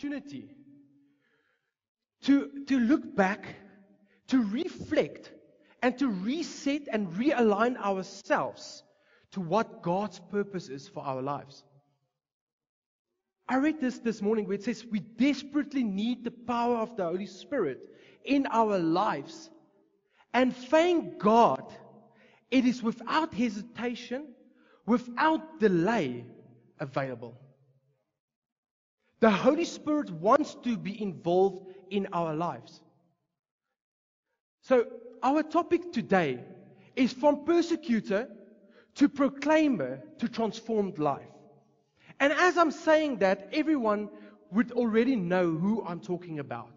opportunity to look back, to reflect, and to reset and realign ourselves to what God's purpose is for our lives. I read this morning where it says we desperately need the power of the Holy Spirit in our lives. And thank God, it is without hesitation, without delay, available. The Holy Spirit wants to be involved in our lives. So, our topic today is from persecutor to proclaimer to transformed life. And as I'm saying that, everyone would already know who I'm talking about.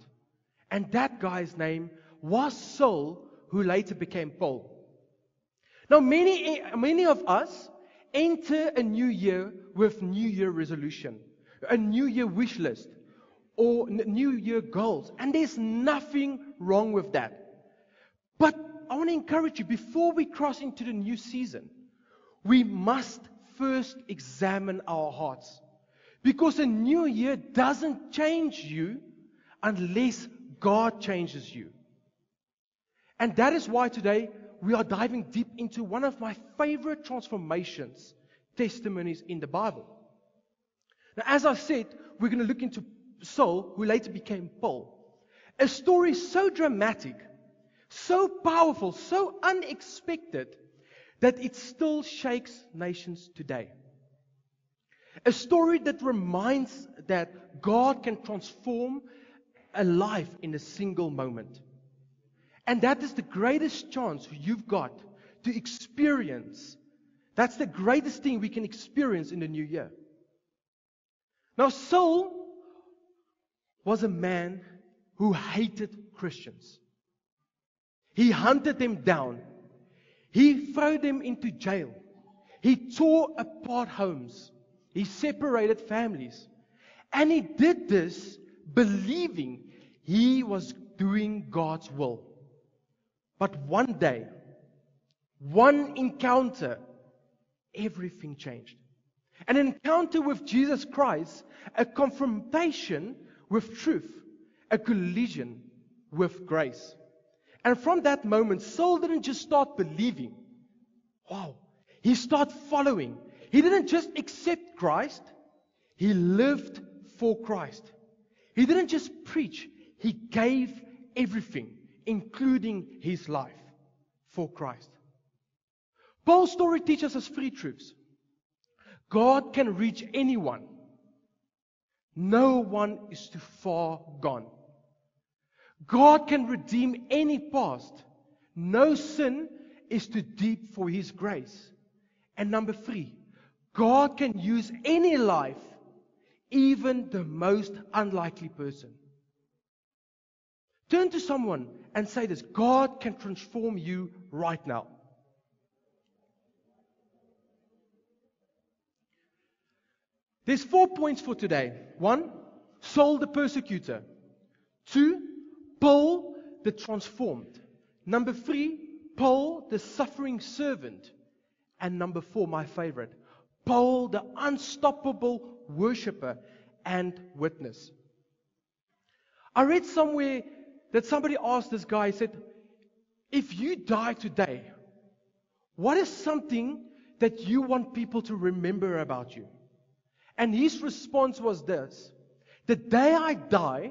And that guy's name was Saul, who later became Paul. Now, many of us enter a new year with New Year resolution, a New Year wish list, or New Year goals. And there's nothing wrong with that. But I want to encourage you, before we cross into the new season, we must first examine our hearts. Because a new year doesn't change you unless God changes you. And that is why today we are diving deep into one of my favorite transformations, testimonies in the Bible. Now, as I said, we're going to look into Saul, who later became Paul. A story so dramatic, so powerful, so unexpected, that it still shakes nations today. A story that reminds that God can transform a life in a single moment. And that is the greatest chance you've got to experience. That's the greatest thing we can experience in the new year. Now, Saul was a man who hated Christians. He hunted them down. He threw them into jail. He tore apart homes. He separated families. And he did this believing he was doing God's will. But one day, one encounter, everything changed. An encounter with Jesus Christ, a confrontation with truth, a collision with grace. And from that moment, Saul didn't just start believing. Wow. He started following. He didn't just accept Christ. He lived for Christ. He didn't just preach. He gave everything, including his life, for Christ. Paul's story teaches us three truths. God can reach anyone. No one is too far gone. God can redeem any past. No sin is too deep for His grace. And number three, God can use any life, even the most unlikely person. Turn to someone and say this: God can transform you right now. There's 4 points for today. 1, Saul the persecutor. 2, Paul the transformed. Number 3, Paul the suffering servant. And number 4, my favorite, Paul the unstoppable worshipper and witness. I read somewhere that somebody asked this guy, said, if you die today, what is something that you want people to remember about you? And his response was this: the day I die,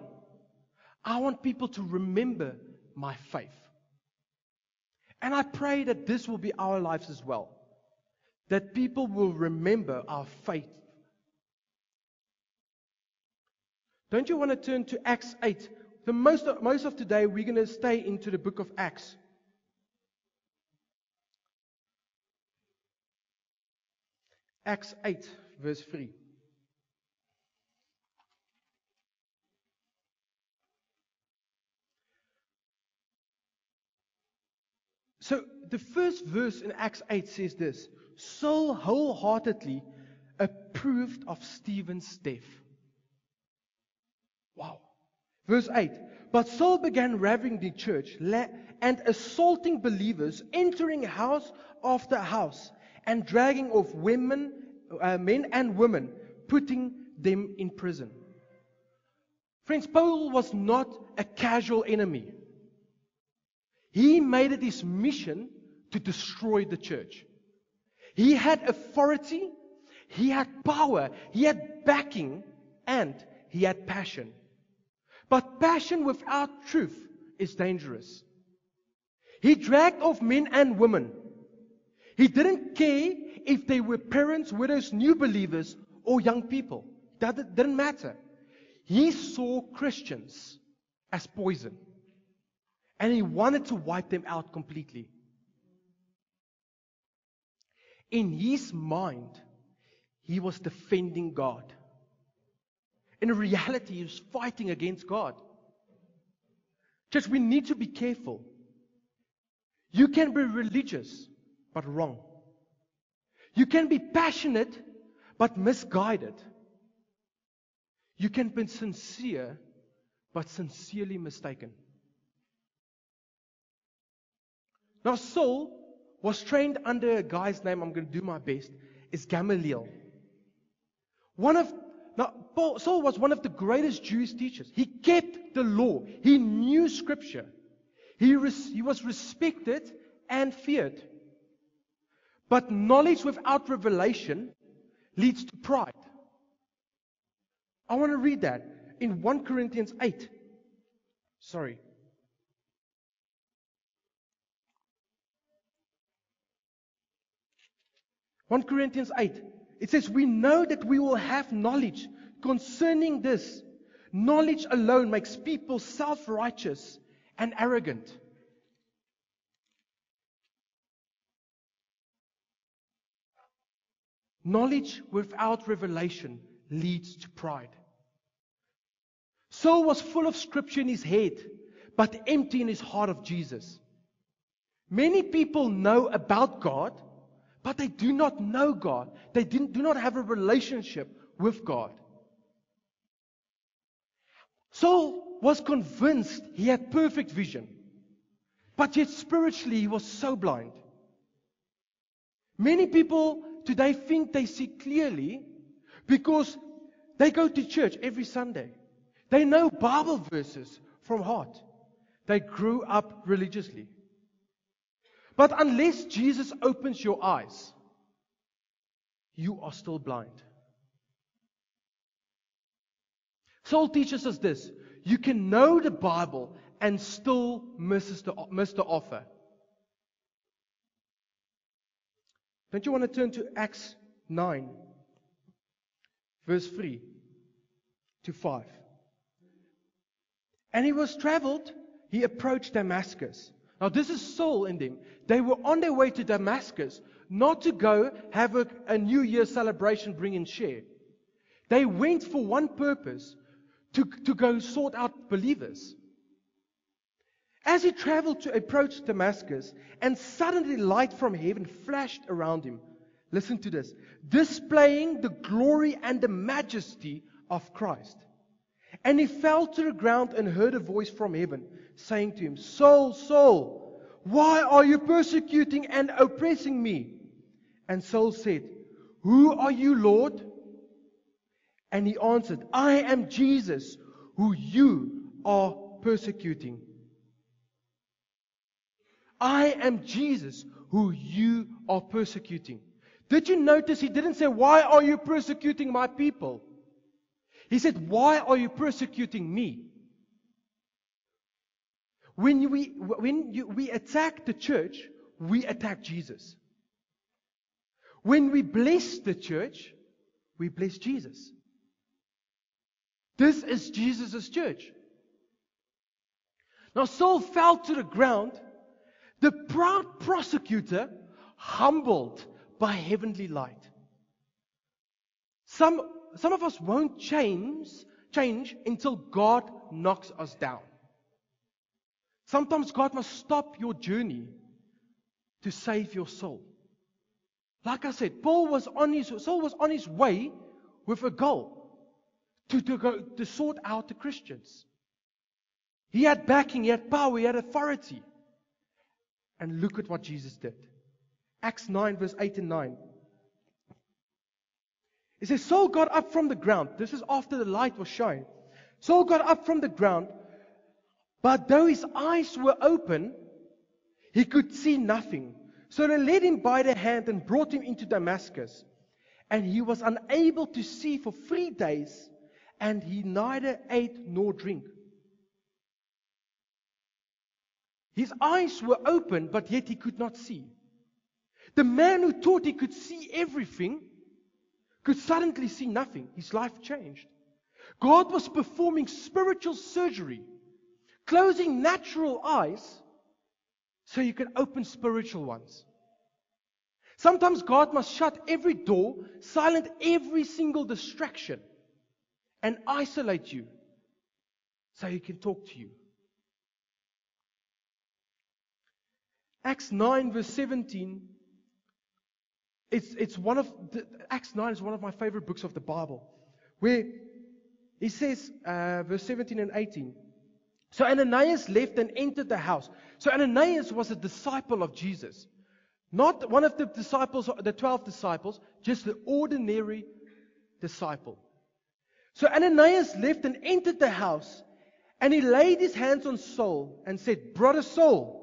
I want people to remember my faith. And I pray that this will be our lives as well. That people will remember our faith. Don't you want to turn to Acts 8? Most of today, we're going to stay into the book of Acts. Acts 8, verse 3. So the first verse in Acts 8 says this: Saul wholeheartedly approved of Stephen's death. Wow. Verse 8. But Saul began ravaging the church and assaulting believers, entering house after house and dragging off men and women, putting them in prison. Friends, Paul was not a casual enemy. He made it his mission to destroy the church. He had authority, he had power, he had backing, and he had passion. But passion without truth is dangerous. He dragged off men and women. He didn't care if they were parents, widows, new believers, or young people. That didn't matter. He saw Christians as poison. And he wanted to wipe them out completely. In his mind, he was defending God. In reality, he was fighting against God. Church, we need to be careful. You can be religious, but wrong. You can be passionate, but misguided. You can be sincere, but sincerely mistaken. Now, Saul was trained under a guy's name, I'm going to do my best, is Gamaliel. Saul was one of the greatest Jewish teachers. He kept the law. He knew Scripture. He was respected and feared. But knowledge without revelation leads to pride. I want to read that in 1 Corinthians 8. 1 Corinthians 8. It says, we know that we will have knowledge concerning this. Knowledge alone makes people self-righteous and arrogant. Knowledge without revelation leads to pride. Saul was full of Scripture in his head, but empty in his heart of Jesus. Many people know about God, but they do not know God. They do not have a relationship with God. Saul was convinced he had perfect vision, but yet spiritually he was so blind. Many people today think they see clearly because they go to church every Sunday. They know Bible verses from heart. They grew up religiously. But unless Jesus opens your eyes, you are still blind. Saul teaches us this. You can know the Bible and still miss the offer. Don't you want to turn to Acts 9, verse 3 to 5? And he was traveled, he approached Damascus. Now this is Saul and them. They were on their way to Damascus, not to go have a New Year celebration, bring and share. They went for one purpose, to go sort out believers. As he traveled to approach Damascus, and suddenly light from heaven flashed around him. Listen to this. Displaying the glory and the majesty of Christ. And he fell to the ground and heard a voice from heaven, saying to him, Saul, Saul, why are you persecuting and oppressing me? And Saul said, Who are you, Lord? And he answered, I am Jesus, who you are persecuting. I am Jesus, who you are persecuting. Did you notice he didn't say, Why are you persecuting my people? He said, Why are you persecuting me? When we attack the church, we attack Jesus. When we bless the church, we bless Jesus. This is Jesus' church. Now Saul fell to the ground, the proud prosecutor, humbled by heavenly light. Some of us won't change until God knocks us down. Sometimes God must stop your journey to save your soul. Like I said, Saul was on his way with a goal to sort out the Christians. He had backing, he had power, he had authority. And look at what Jesus did. Acts 9, verse 8 and 9. It says, Saul got up from the ground. This is after the light was shown. Saul got up from the ground, but though his eyes were open, he could see nothing. So they led him by the hand and brought him into Damascus. And he was unable to see for 3 days, and he neither ate nor drank. His eyes were open, but yet he could not see. The man who thought he could see everything could suddenly see nothing. His life changed. God was performing spiritual surgery, closing natural eyes so you can open spiritual ones. Sometimes God must shut every door, silence every single distraction, and isolate you so He can talk to you. Acts 9 verse 17. Acts 9 is one of my favorite books of the Bible, where he says, verse 17 and 18. So Ananias left and entered the house. So Ananias was a disciple of Jesus. Not one of the disciples, the 12 disciples, just the ordinary disciple. So Ananias left and entered the house, and he laid his hands on Saul and said, Brother Saul,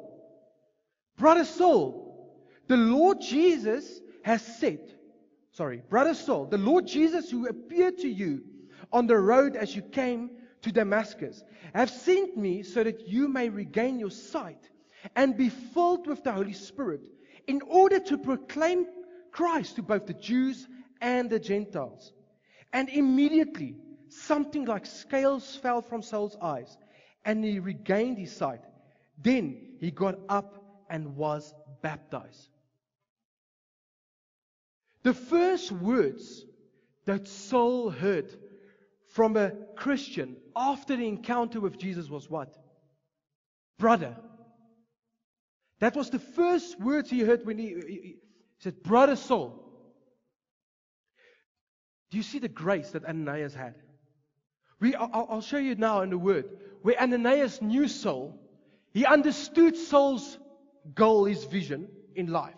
the Lord Jesus has said, Brother Saul, the Lord Jesus who appeared to you on the road as you came to Damascus, have sent me so that you may regain your sight and be filled with the Holy Spirit, in order to proclaim Christ to both the Jews and the Gentiles. And immediately something like scales fell from Saul's eyes, and he regained his sight. Then he got up and was baptized. The first words that Saul heard from a Christian after the encounter with Jesus was what? Brother. That was the first words he heard when he said, Brother Saul. Do you see the grace that Ananias had? I'll show you now in the Word. Where Ananias knew Saul, he understood Saul's goal, his vision in life.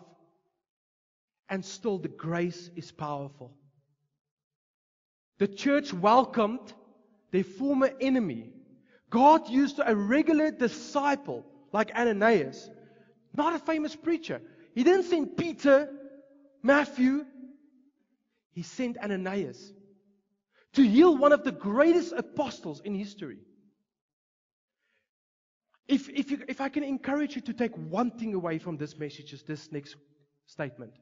And still the grace is powerful. The church welcomed their former enemy. God used a regular disciple like Ananias, not a famous preacher. He didn't send Peter, Matthew. He sent Ananias to heal one of the greatest apostles in history. If I can encourage you to take one thing away from this message, is this next statement.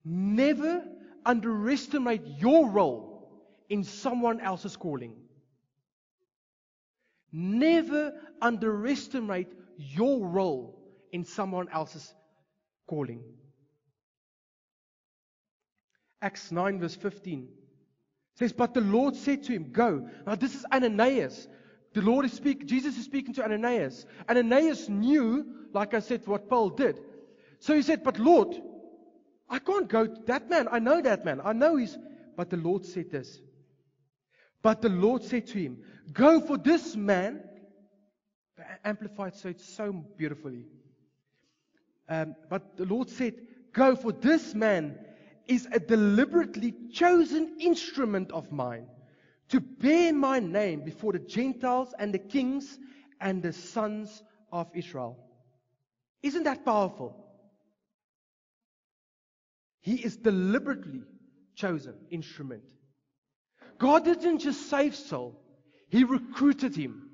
Never underestimate your role in someone else's calling. Never underestimate your role in someone else's calling. Acts 9 verse 15 says, but the Lord said to him, go. Now this is Ananias. Jesus is speaking to Ananias. Ananias knew, like I said, what Paul did. So he said, but Lord, I can't go to that man. I know that man. I know he's... But the Lord said this. But the Lord said to him, go, for this man... Amplified so it's so beautifully. But the Lord said, go, for this man is a deliberately chosen instrument of mine, to bear my name before the Gentiles and the kings and the sons of Israel. Isn't that powerful? He is deliberately chosen instrument. God didn't just save Saul, He recruited him.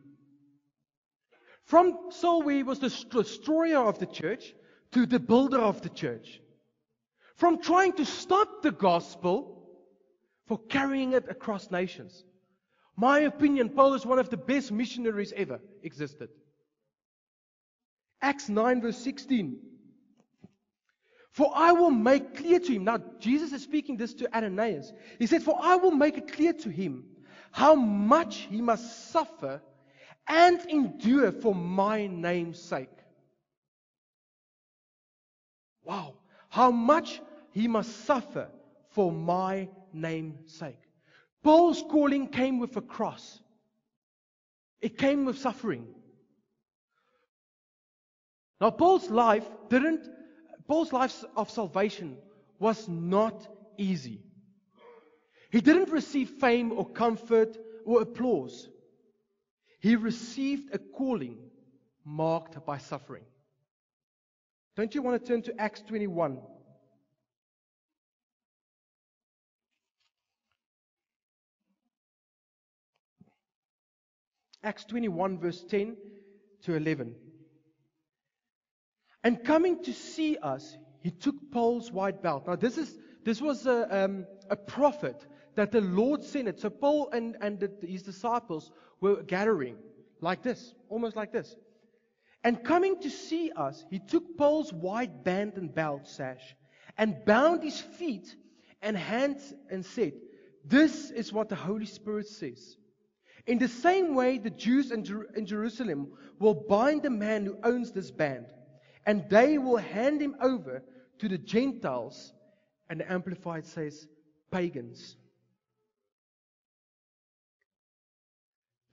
From Saul, where he was the destroyer of the church, to the builder of the church. From trying to stop the gospel, for carrying it across nations. My opinion, Paul is one of the best missionaries ever existed. Acts 9 verse 16. For I will make clear to him. Now, Jesus is speaking this to Ananias. He said, for I will make it clear to him how much he must suffer and endure for my name's sake. Wow. How much he must suffer for my name's sake. Paul's calling came with a cross. It came with suffering. Now, Paul's life of salvation was not easy. He didn't receive fame or comfort or applause. he received a calling marked by suffering. Don't you want to turn to Acts 21? Acts 21, verse 10 to 11. And coming to see us, he took Paul's white belt. Now this was a prophet that the Lord sent. So Paul and his disciples were gathering like this, almost like this. And coming to see us, he took Paul's white band and belt sash and bound his feet and hands and said, "This is what the Holy Spirit says. In the same way, the Jews in Jerusalem will bind the man who owns this band, and they will hand him over to the Gentiles," and the Amplified says, pagans.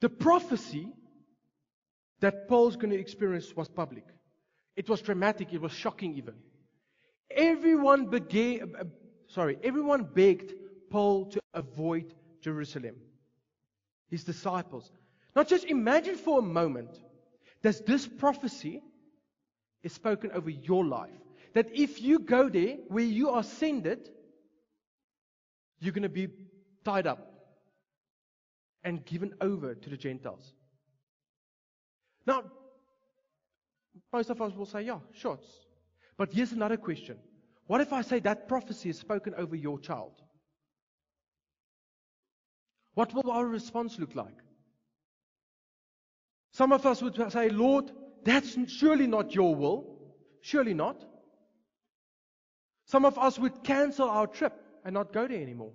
The prophecy that Paul's going to experience was public. It was dramatic, it was shocking even. Everyone begged Paul to avoid Jerusalem. His disciples. Now just imagine for a moment that this prophecy is spoken over your life. That if you go there where you are sended, you're going to be tied up and given over to the Gentiles. Now, most of us will say, yeah, sure. But here's another question. What if I say that prophecy is spoken over your child? What will our response look like? Some of us would say, "Lord, that's surely not your will. Surely not." Some of us would cancel our trip and not go there anymore.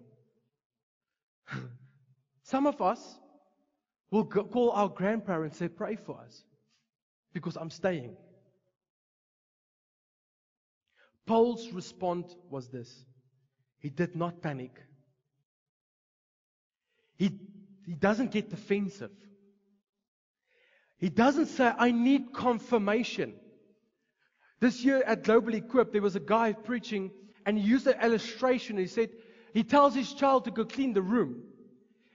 Some of us will call our grandparents and say, "Pray for us, because I'm staying." Paul's response was this. He did not panic. He doesn't get defensive. He doesn't say, "I need confirmation." This year at Global Equip, there was a guy preaching, and he used an illustration. He said, he tells his child to go clean the room.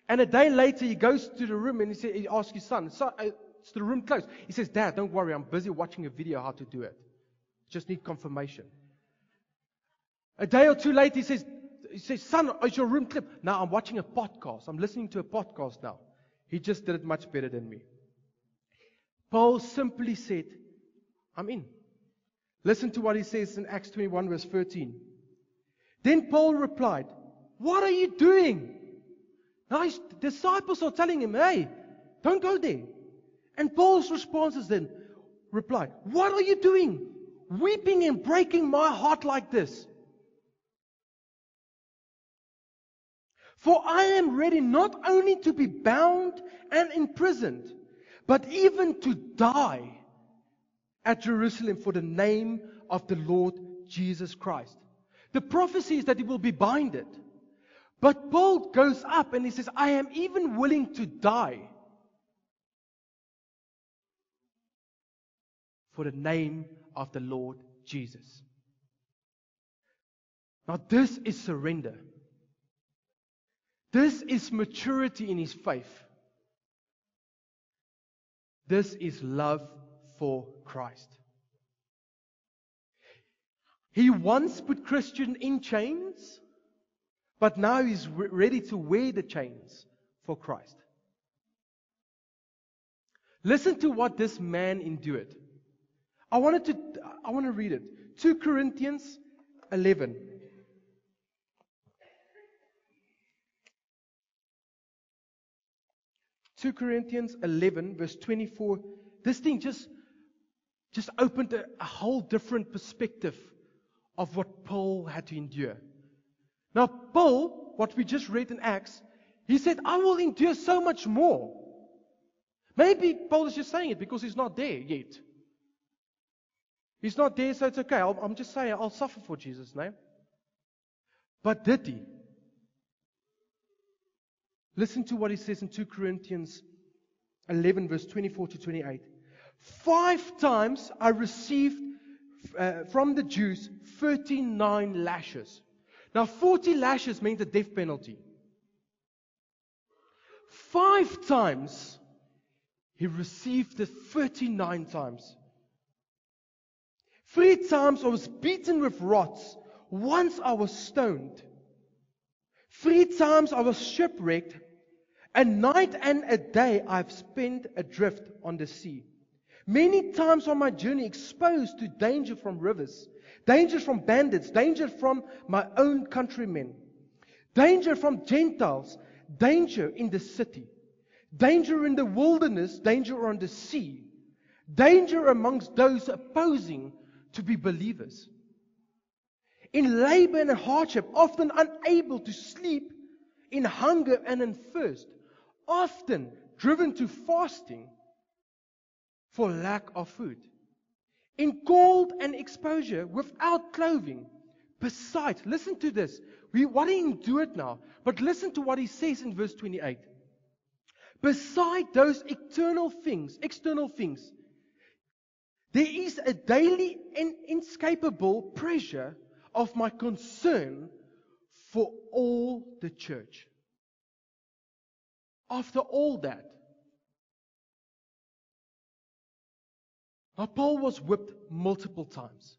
And a day later, he goes to the room and he asks his son, "Is the room closed?" He says, "Dad, don't worry, I'm busy watching a video how to do it. Just need confirmation." A day or two later, he says, "Son, is your room clean?" "No, I'm watching a podcast. I'm listening to a podcast now." He just did it much better than me. Paul simply said, "I'm in." Listen to what he says in Acts 21, verse 13. Then Paul replied, "What are you doing?" Now his disciples are telling him, "Hey, don't go there." And Paul's response then replied, "What are you doing? Weeping and breaking my heart like this? For I am ready not only to be bound and imprisoned, but even to die at Jerusalem for the name of the Lord Jesus Christ." The prophecy is that he will be binded. But Paul goes up and he says, "I am even willing to die for the name of the Lord Jesus." Now this is surrender. This is maturity in his faith. This is love for Christ. He once put Christians in chains, but now he's ready to wear the chains for Christ. Listen to what this man endured. I want to read it. 2 Corinthians 11. 2 Corinthians 11, verse 24. This thing just opened a whole different perspective of what Paul had to endure. Now, Paul, what we just read in Acts, he said, "I will endure so much more." Maybe Paul is just saying it because he's not there yet. He's not there, so it's okay. I'm just saying, I'll suffer for Jesus' name. But did he? Listen to what he says in 2 Corinthians 11, verse 24 to 28. 5 times I received from the Jews 39 lashes. Now, 40 lashes means the death penalty. 5 times he received it 39 times. 3 times I was beaten with rods. Once I was stoned. 3 times I was shipwrecked. A night and a day I've spent adrift on the sea. Many times on my journey exposed to danger from rivers, danger from bandits, danger from my own countrymen, danger from Gentiles, danger in the city, danger in the wilderness, danger on the sea, danger amongst those opposing to be believers. In labor and hardship, often unable to sleep, in hunger and in thirst, often driven to fasting for lack of food. In cold and exposure, without clothing, beside, listen to this. We want to endure it now, but listen to what he says in verse 28. Beside those external things, there is a daily and inescapable pressure of my concern for all the church. After all that, now Paul was whipped multiple times.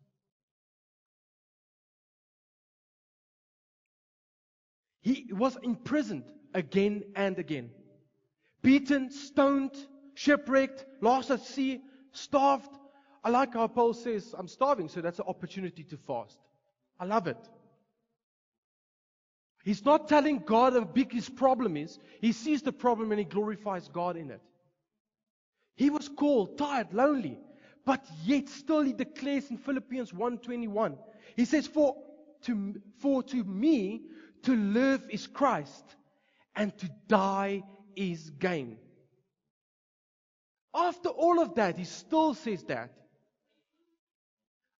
He was imprisoned again and again. Beaten, stoned, shipwrecked, lost at sea, starved. I like how Paul says, I'm starving, so that's an opportunity to fast. I love it. He's not telling God how big his problem is. He sees the problem and he glorifies God in it. He was cold, tired, lonely, but yet still he declares in Philippians 1:21. He says, For to me to live is Christ, and to die is gain. After all of that, he still says that.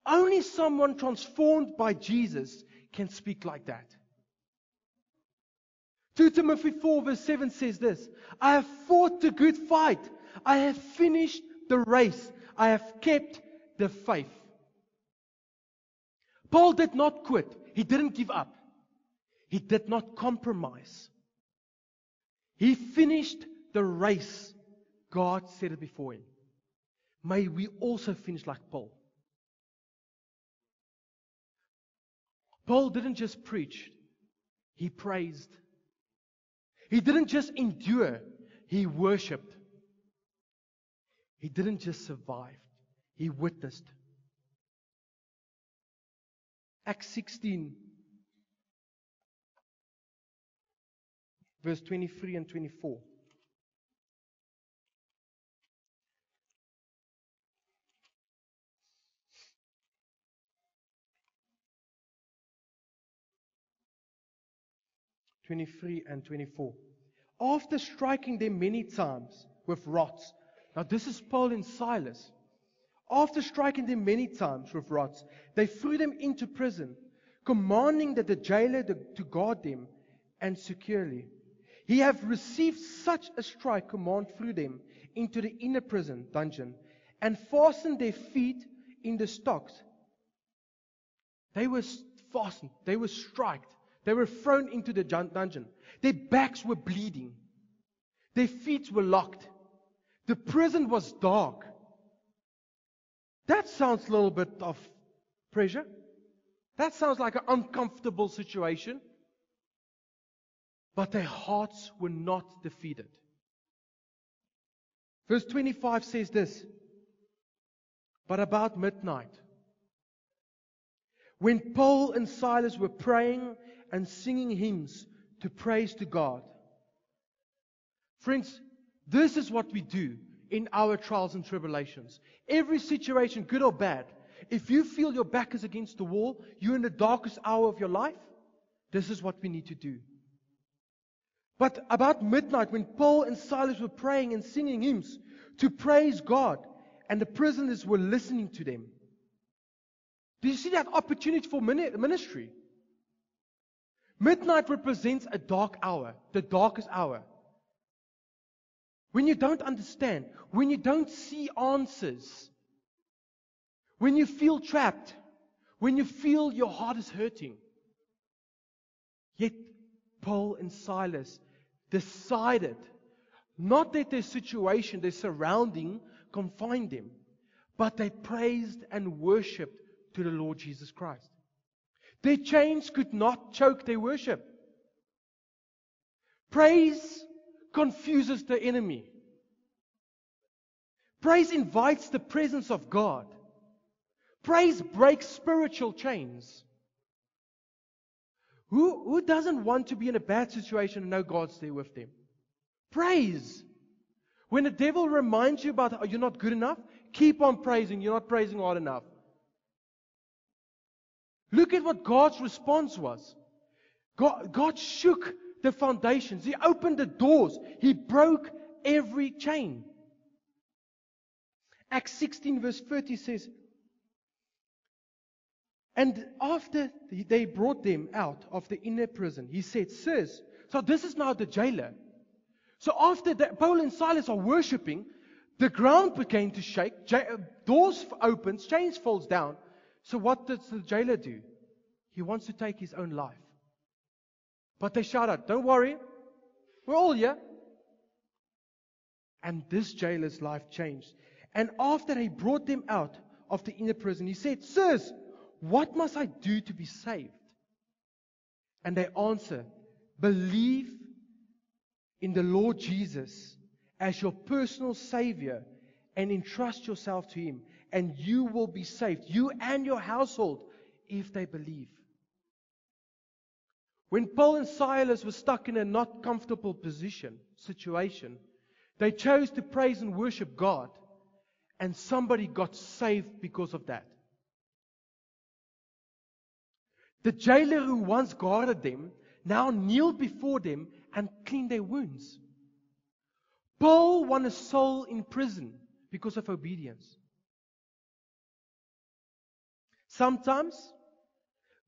Only someone transformed by Jesus can speak like that. 2 Timothy 4 verse 7 says this, I have fought the good fight. I have finished the race. I have kept the faith. Paul did not quit. He didn't give up. He did not compromise. He finished the race. God set it before him. May we also finish like Paul. Paul didn't just preach. He praised. He didn't just endure. He worshipped. He didn't just survive. He witnessed. Acts 16, verse 23 and 24. And 24. After striking them many times with rods. Now this is Paul and Silas. After striking them many times with rods, they threw them into prison, commanding that the jailer to guard them and securely. He have received such a strike command through them into the inner prison dungeon, and fastened their feet in the stocks. They were fastened. They were striked. They were thrown into the dungeon. Their backs were bleeding. Their feet were locked. The prison was dark. That sounds a little bit of pressure. That sounds like an uncomfortable situation. But their hearts were not defeated. Verse 25 says this. But about midnight, when Paul and Silas were praying and singing hymns to praise to God. Friends, this is what we do in our trials and tribulations. Every situation, good or bad, if you feel your back is against the wall, you're in the darkest hour of your life, this is what we need to do. But about midnight, when Paul and Silas were praying and singing hymns to praise God, and the prisoners were listening to them. Do you see that opportunity for ministry? Midnight represents a dark hour, the darkest hour. When you don't understand, when you don't see answers, when you feel trapped, when you feel your heart is hurting. Yet Paul and Silas decided Not that their situation, their surrounding, confined them, but they praised and worshipped to the Lord Jesus Christ. Their chains could not choke their worship. Praise confuses the enemy. Praise invites the presence of God. Praise breaks spiritual chains. Who doesn't want to be in a bad situation and know God's there with them? Praise. When the devil reminds you about, oh, you're not good enough, keep on praising. You're not praising hard enough. Look at what God's response was. God shook the foundations. He opened the doors. He broke every chain. Acts 16 verse 30 says, and after they brought them out of the inner prison, he said, sirs, so this is now the jailer. So after Paul and Silas are worshipping, the ground began to shake, doors opens, chains falls down. So what does the jailer do? He wants to take his own life. But they shout out, don't worry, we're all here. And this jailer's life changed. And after he brought them out of the inner prison, he said, sirs, what must I do to be saved? And they answer, believe in the Lord Jesus as your personal Savior and entrust yourself to Him, and you will be saved, you and your household, if they believe. When Paul and Silas were stuck in a not comfortable situation, they chose to praise and worship God, and somebody got saved because of that. The jailer who once guarded them now kneeled before them and cleaned their wounds. Paul won a soul in prison because of obedience. Sometimes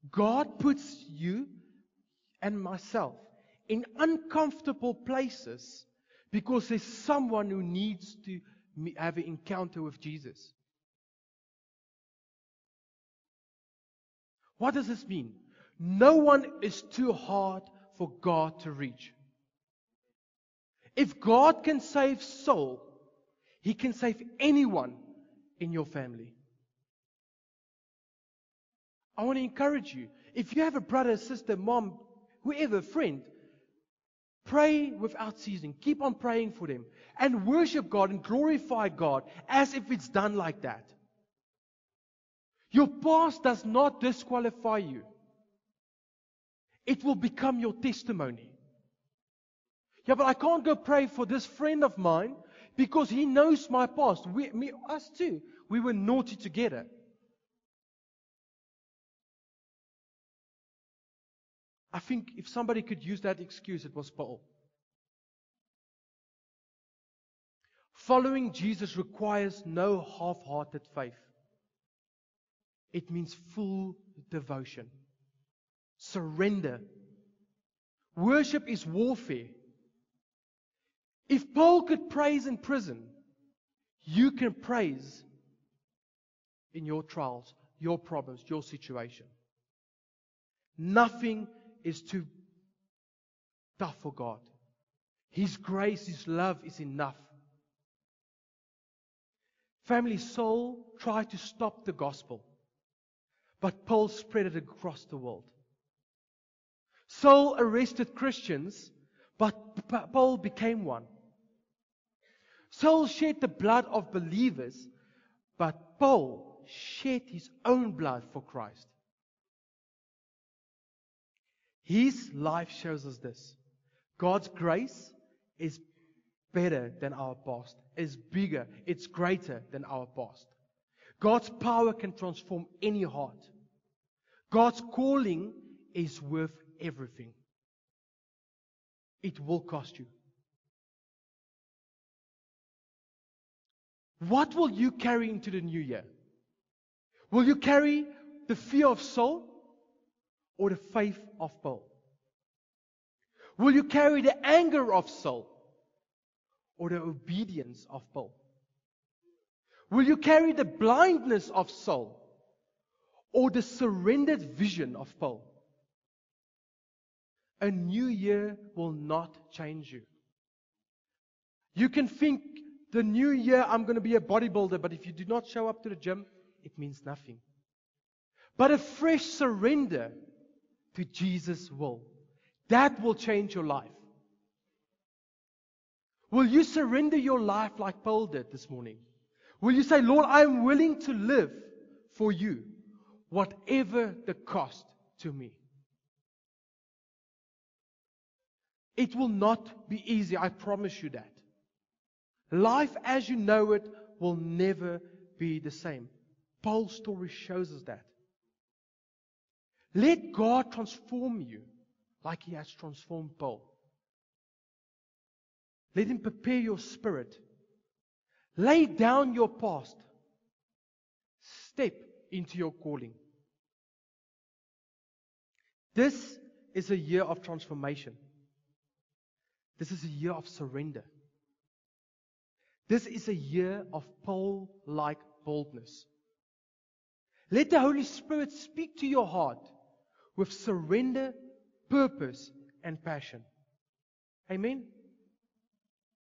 God puts you and myself in uncomfortable places because there's someone who needs to have an encounter with Jesus. What does this mean? No one is too hard for God to reach. If God can save soul, He can save anyone in your family. I want to encourage you. If you have a brother, sister, mom, whoever, friend, pray without ceasing. Keep on praying for them. And worship God and glorify God as if it's done like that. Your past does not disqualify you. It will become your testimony. Yeah, but I can't go pray for this friend of mine because he knows my past. Us too. We were naughty together. I think if somebody could use that excuse, it was Paul. Following Jesus requires no half-hearted faith. It means full devotion. Surrender. Worship is warfare. If Paul could praise in prison, you can praise in your trials, your problems, your situation. Nothing is too tough for God. His grace, His love is enough. Family Saul tried to stop the gospel, but Paul spread it across the world. Saul arrested Christians, but Paul became one. Saul shed the blood of believers, but Paul shed his own blood for Christ. His life shows us this. God's grace is better than our past. It's bigger. It's greater than our past. God's power can transform any heart. God's calling is worth everything. It will cost you. What will you carry into the new year? Will you carry the fear of Saul or the faith of Paul? Will you carry the anger of Saul or the obedience of Paul? Will you carry the blindness of Saul or the surrendered vision of Paul? A new year will not change you. You can think the new year I'm going to be a bodybuilder, but if you do not show up to the gym, it means nothing. But a fresh surrender to Jesus' will, that will change your life. Will you surrender your life like Paul did this morning? Will you say, Lord, I am willing to live for you, whatever the cost to me? It will not be easy, I promise you that. Life as you know it will never be the same. Paul's story shows us that. Let God transform you like He has transformed Paul. Let Him prepare your spirit. Lay down your past. Step into your calling. This is a year of transformation. This is a year of surrender. This is a year of Paul-like boldness. Let the Holy Spirit speak to your heart with surrender, purpose, and passion. Amen?